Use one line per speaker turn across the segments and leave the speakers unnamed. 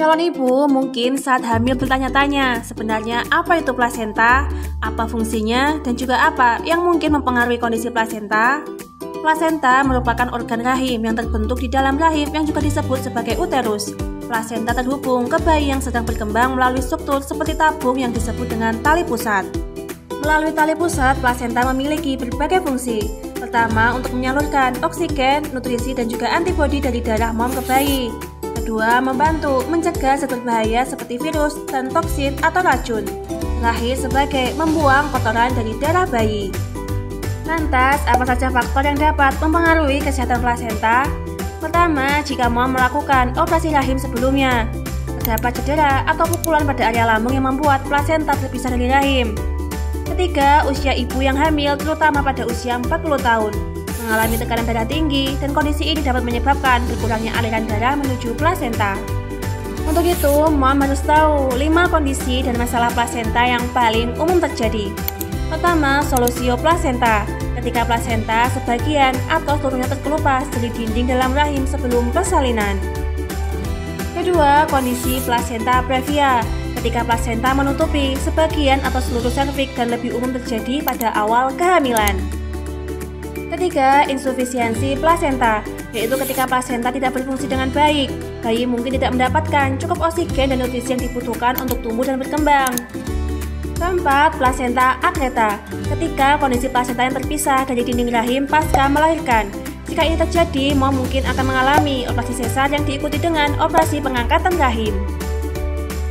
Calon ibu mungkin saat hamil bertanya-tanya, sebenarnya apa itu plasenta, apa fungsinya, dan juga apa yang mungkin mempengaruhi kondisi plasenta. Plasenta merupakan organ rahim yang terbentuk di dalam rahim yang juga disebut sebagai uterus. Plasenta terhubung ke bayi yang sedang berkembang melalui struktur seperti tabung yang disebut dengan tali pusat. Melalui tali pusat, plasenta memiliki berbagai fungsi. Pertama, untuk menyalurkan oksigen, nutrisi, dan juga antibodi dari darah mom ke bayi. Kedua, membantu mencegah zat berbahaya seperti virus dan toksin atau racun. Terakhir, sebagai membuang kotoran dari darah bayi. Lantas, apa saja faktor yang dapat mempengaruhi kesehatan plasenta? Pertama, jika mom melakukan operasi rahim sebelumnya, terdapat cedera atau pukulan pada area lambung yang membuat plasenta terpisah dari rahim. Ketiga, usia ibu yang hamil, terutama pada usia 40 tahun. Mengalami tekanan darah tinggi, dan kondisi ini dapat menyebabkan berkurangnya aliran darah menuju plasenta. Untuk itu, mom harus tahu 5 kondisi dan masalah plasenta yang paling umum terjadi. Pertama, solusio plasenta, ketika plasenta sebagian atau seluruhnya terkelupas dari dinding dalam rahim sebelum persalinan. Kedua, kondisi plasenta previa, ketika plasenta menutupi sebagian atau seluruh serviks dan lebih umum terjadi pada awal kehamilan. Ketiga, insufisiensi plasenta, yaitu ketika plasenta tidak berfungsi dengan baik. Bayi mungkin tidak mendapatkan cukup oksigen dan nutrisi yang dibutuhkan untuk tumbuh dan berkembang. Keempat, plasenta akreta, ketika kondisi plasenta yang terpisah dari dinding rahim pasca melahirkan. Jika ini terjadi, mom mungkin akan mengalami operasi sesar yang diikuti dengan operasi pengangkatan rahim.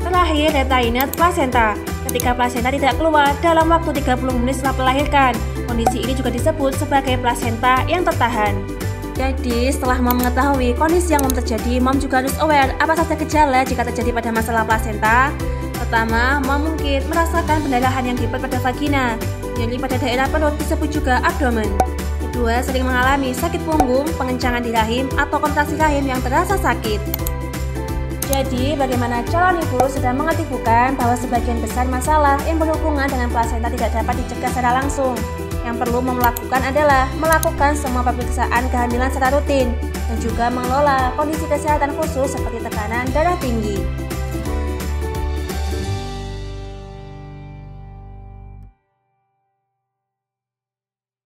Terakhir, retained placenta, ketika plasenta tidak keluar dalam waktu 30 menit setelah melahirkan. Kondisi ini juga disebut sebagai plasenta yang tertahan. Jadi, setelah mom mengetahui kondisi yang terjadi, mom juga harus aware apa saja gejala jika terjadi pada masalah plasenta. Pertama, mom mungkin merasakan pendarahan yang hebat pada vagina, nyeri pada daerah perut disebut juga abdomen. Kedua, sering mengalami sakit punggung, pengencangan di rahim, atau kontraksi rahim yang terasa sakit. Jadi, bagaimana calon ibu sudah mengerti bukan bahwa sebagian besar masalah yang berhubungan dengan plasenta tidak dapat dicegah secara langsung. Yang perlu melakukan adalah melakukan semua pemeriksaan kehamilan secara rutin dan juga mengelola kondisi kesehatan khusus seperti tekanan darah tinggi.